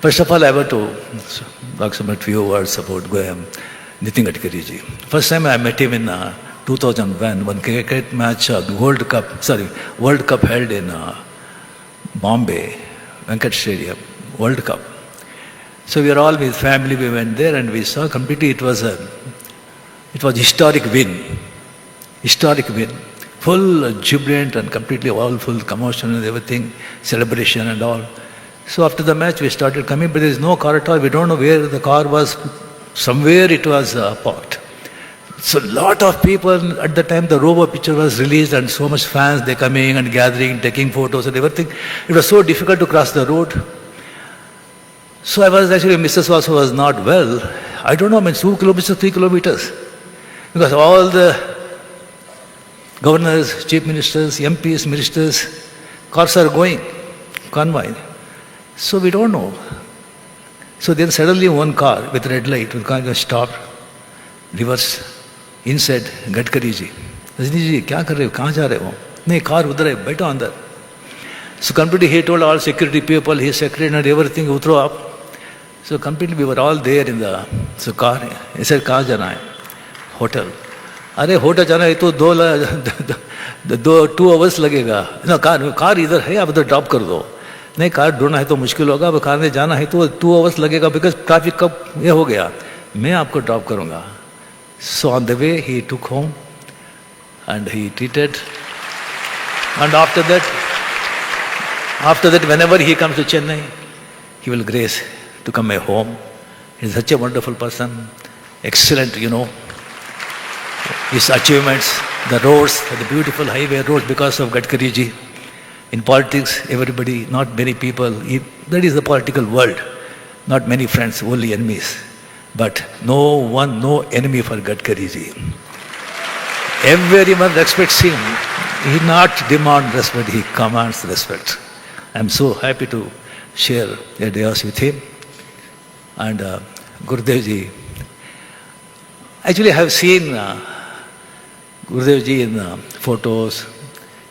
First of all, I want to talk some few words about Nitin Gadkari ji. First time I met him in 2001, one cricket match, World Cup held in Bombay, Venkat Stadium, World Cup. So we were all with family, we went there and we saw completely, it was historic win. Historic win. Full jubilant and completely all full commotion and everything, celebration and all. So after the match we started coming, but there is no car at all. We don't know where the car was. Somewhere it was parked. So a lot of people, at the time the Robo picture was released and so much fans, they coming and gathering, taking photos and everything. It was so difficult to cross the road. So I was actually, Mrs. also was not well. I don't know, 2 kilometers, 3 kilometers. Because all the governors, chief ministers, MPs, ministers, cars are going, convoy. So we don't know. So then suddenly one car with red light, one car stopped, reversed. Inside, Gadkari ji. Rajni ji, kya kar rahe ho? Kahan ja rahe ho? Nahi, car udhar hai, baitho andar. So completely he told all security people, his secretary and everything, utro up. So completely we were all there in the car. He said, kahan jana hai? Hotel. अरे hotel जाना है तो 2 hours लगेगा ना, car इधर है, आप इधर ड्रॉप कर दो. नहीं, कार ढूंढना है तो मुश्किल होगा, अब कार में जाना है तो 2 hours लगेगा, बिकॉज ट्रैफिक कब ये हो गया, मैं आपको ड्रॉप करूँगा. So on the way he took home and he treated, and after that whenever he comes to Chennai, he will grace to come home. He's such a wonderful person, excellent, his achievements, the roads, the beautiful highway roads because of Gadkari ji. In politics, everybody, not many people, that is the political world. Not many friends, only enemies. But no enemy for Gadkari ji. Everyone respects him. He not demand respect, he commands respect. I am so happy to share a dayas with him. And Gurudev ji, actually I have seen Gurudev ji in photos,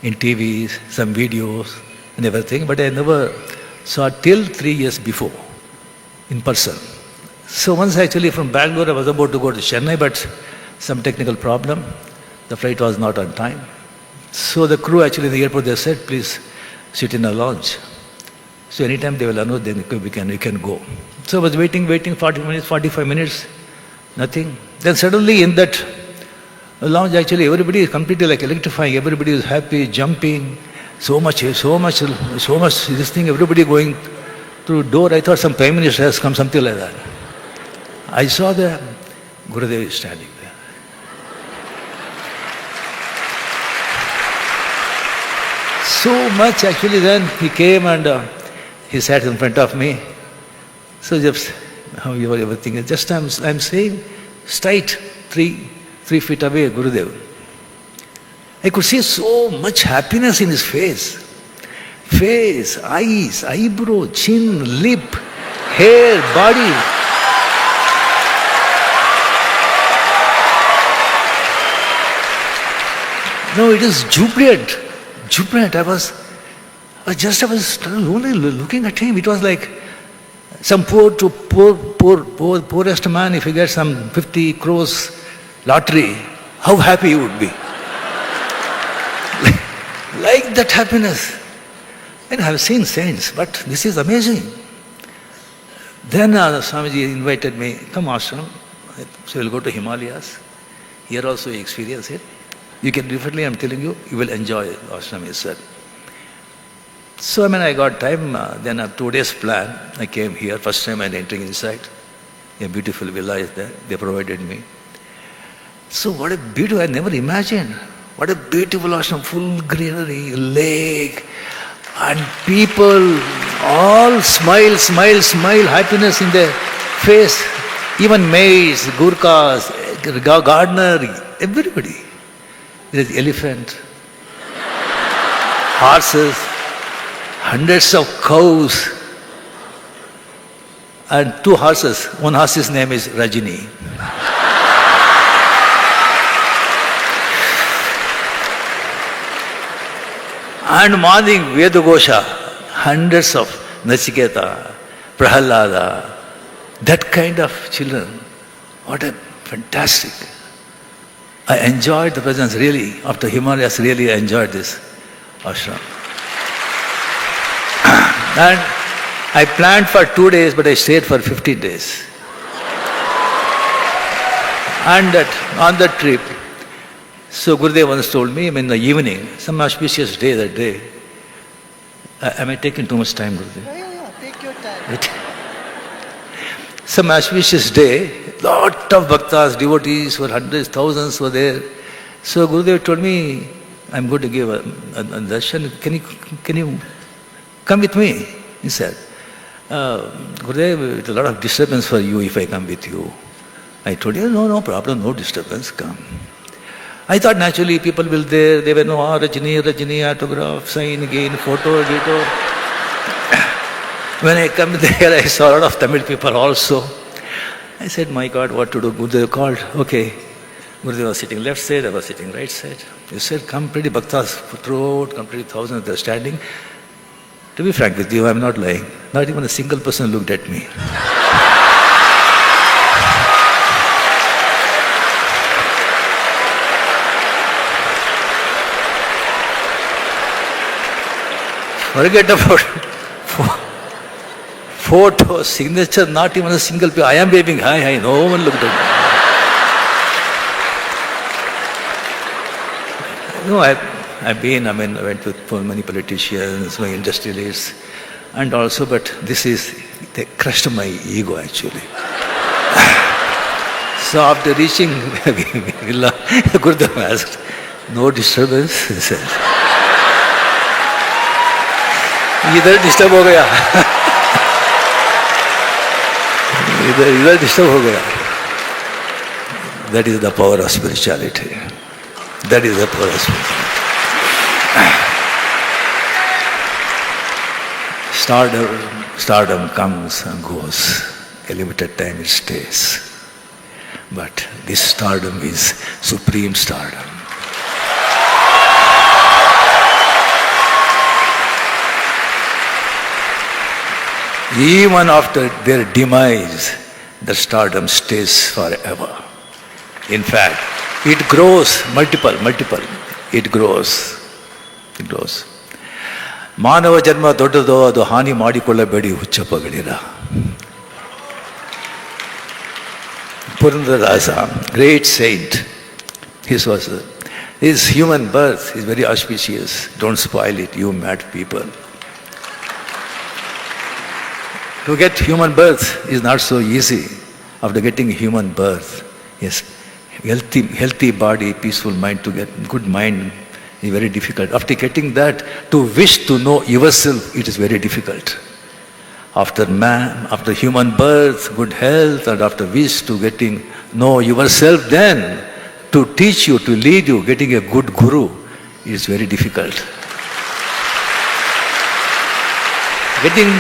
in TVs, some videos and everything, but I never saw till 3 years before in person. So once actually from Bangalore I was about to go to Chennai, but some technical problem, the flight was not on time. So the crew actually in the airport, they said, please sit in a lounge. So anytime they will announce, then we can go. So I was waiting 40 minutes, 45 minutes, nothing. Then suddenly in that lounge, actually everybody is completely like electrifying, everybody is happy, jumping, so much this thing, everybody going through door. I thought some Prime Minister has come, something like that. I saw the Gurudev is standing there. So much actually, then he came and he sat in front of me. So just how you are everything. Just I'm saying straight 3 feet away, Gurudev. I could see so much happiness in his face. Face, eyes, eyebrow, chin, lip, hair, body. No, it is jubilant. Jubilant. I was poorest at him. It was like some poorest man, if he gets some 50 crores lottery, how happy he would be. Like that happiness. And I have seen saints, but this is amazing. Then Swamiji invited me, come ashram. So we'll go to Himalayas. Here also you experience it. You can definitely, I'm telling you, you will enjoy ashram itself. So I got time, then a 2 days plan, I came here, first time I'm entering inside. A beautiful villa is there, they provided me. So what a beautiful, I never imagined. What a beautiful ashram, full greenery, lake, and people, all smile, happiness in their face. Even maids, Gurkhas, gardener, everybody. There is elephant, horses, hundreds of cows, and 2 horses. One horse's name is Rajini. And morning, Vedagosha, hundreds of Nachiketa, Prahalada, that kind of children. What a fantastic. I enjoyed the presence really. After Himalayas, really I enjoyed this ashram. And I planned for 2 days, but I stayed for 15 days. And on that trip, so Gurudev once told me, in the evening, some auspicious day that day, am I taking too much time, Gurudev? Yeah, take your time. Some auspicious day, lot of bhaktas, devotees, were hundreds, thousands were there. So Gurudev told me, I'm going to give a darshan. Can you come with me? He said, Gurudev, it's a lot of disturbance for you if I come with you. I told him, no problem, no disturbance, come. I thought naturally people will there, they were no Rajini, autograph, sign again, photo, video. When I come there, I saw a lot of Tamil people also. I said, my God, what to do? Gurudev called, okay. Gurudev was sitting left side, I was sitting right side. He said, come pretty bhaktas throughout, come pretty thousands, they're standing. To be frank with you, I'm not lying. Not even a single person looked at me. Forget about photo, signature, not even a single person. I am waving hi, no one looked at me. No, I went with many politicians, my industrialists, and also, but they crushed my ego actually. So after reaching Villa, Gurudev asked, no disturbance, he said. इधर disturb हो गया इधर disturb हो गया. That is the power of spirituality. That is the power of spirituality. Stardom comes and goes. A limited time it stays. But this stardom is supreme stardom. Even after their demise, the stardom stays forever. In fact, it grows multiple. It grows. ಮಾನವ ಜನ್ಮ ದೊಡ್ಡದೋ ಅದು ಹಾನಿ ಮಾಡಿಕೊಳ್ಳಬೇಡಿ ಹುಚ್ಚಪ್ಪಗಳಿರ. Purandarasa, great saint, his human birth is very auspicious. Don't spoil it, you mad people. To get human birth is not so easy. After getting human birth, yes, healthy body, peaceful mind, to get good mind is very difficult. After getting that, to wish to know yourself, it is very difficult. After human birth, good health, and after wish to know yourself, then to teach you, to lead you, getting a good guru is very difficult. Getting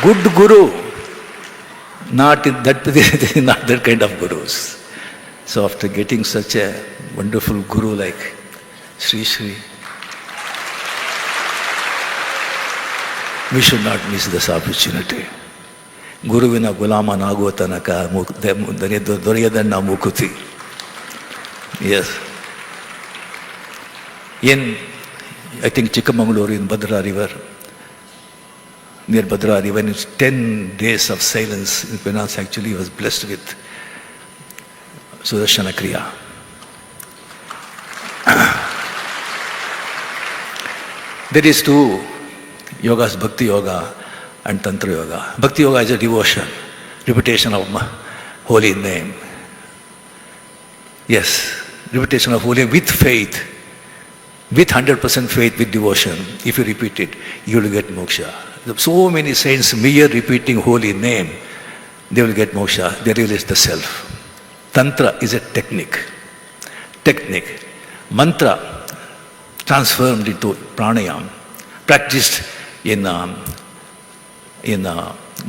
good guru, not that kind of gurus. So after getting such a wonderful guru like Sri Sri, we should not miss this opportunity. Guruvina gulamanaguva tanaka doriyadana mukuti. Yes. I think Chikkamangaluru in Bhadra River, near Bhadra River, in 10 days of silence, Venus actually was blessed with Sudarshana Kriya. There is two yogas, Bhakti Yoga and Tantra Yoga. Bhakti Yoga is a devotion, repetition of holy name. Yes, repetition of holy name with faith, with 100% faith, with devotion. If you repeat it, you will get moksha. So many saints, mere repeating holy name, they will get moksha. They realize the self. Tantra is a technique. Mantra transformed into pranayam, practiced in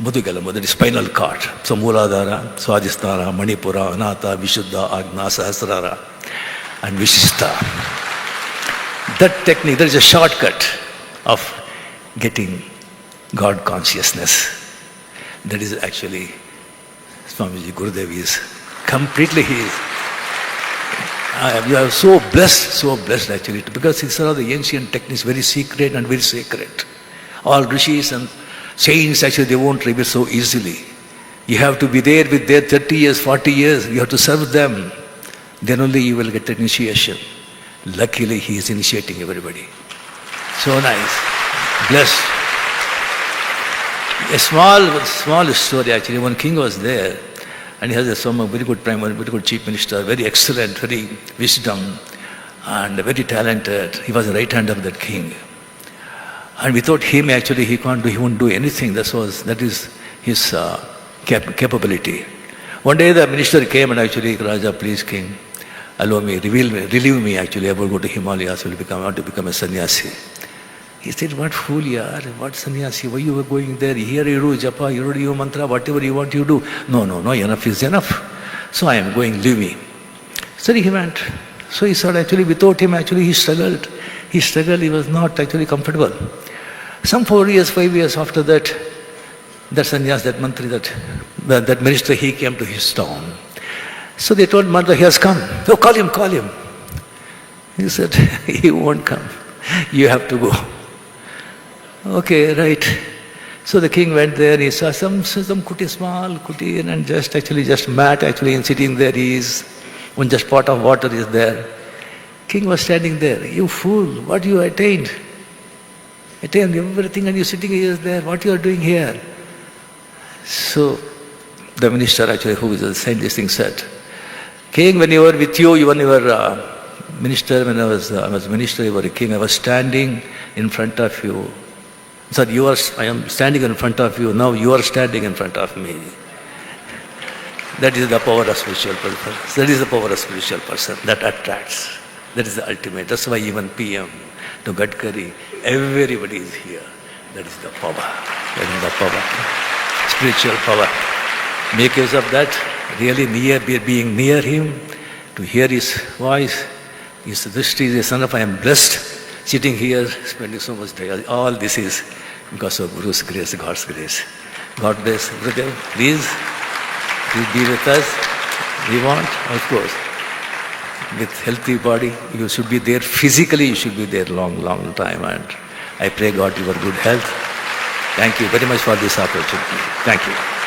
Mudugala, that is spinal cord. So Mooladhara, Swadhisthana, Manipura, Anata, Vishuddha, Agna, Sahasrara, and Vishishta. That technique, there is a shortcut of getting God consciousness. That is actually Swamiji Gurudev is completely he is. We are so blessed actually, because these are the ancient techniques, very secret and very sacred. All rishis and saints actually they won't reveal so easily. You have to be there with their 30 years, 40 years, you have to serve them. Then only you will get an initiation. Luckily he is initiating everybody. So nice. Blessed. A small story actually. One king was there, and he has a very good prime minister, very good chief minister, very excellent, very wisdom, and very talented. He was the right hand of that king. And without him, actually, he won't do anything. That is his capability. One day the minister came and actually, Raja, please, king, allow me, relieve me actually. I will go to Himalayas, I want to become a sannyasi. He said, what fool you are, what sannyasi, why you were going there? Here you do japa, you do mantra, whatever you want you do. No, enough is enough. So I am going, leave me. So he went. So he said, actually, without him, actually, he struggled. He was not actually comfortable. Some 5 years after that, that sannyas, that mantri, that minister, he came to his town. So they told Mantha, he has come. Oh, call him. He said, he won't come. You have to go. Okay, right. So the king went there, he saw some small kuti, and just mat actually, and sitting there he is, one just pot of water is there. King was standing there. You fool, what you attained? Attained everything and you sitting here there, what you are doing here? So the minister actually, who is saying this thing, said, King, when you were with you, when you were minister, when I was minister, you were a king, I was standing in front of you. Sir, I am standing in front of you, now you are standing in front of me. That is the power of spiritual person. That is the power of spiritual person that attracts. That is the ultimate. That's why even PM to Gadkari, everybody is here. That is the power. That is the power. Spiritual power. Make use of that. Really being near him, to hear his voice. His drishti is a son of I am blessed. Sitting here, spending so much time. All this is because of Guru's grace, God's grace. God bless. Gurudev, please be with us. We want, of course, with healthy body, you should be there physically, you should be there long time. And I pray God your good health. Thank you very much for this opportunity. Thank you.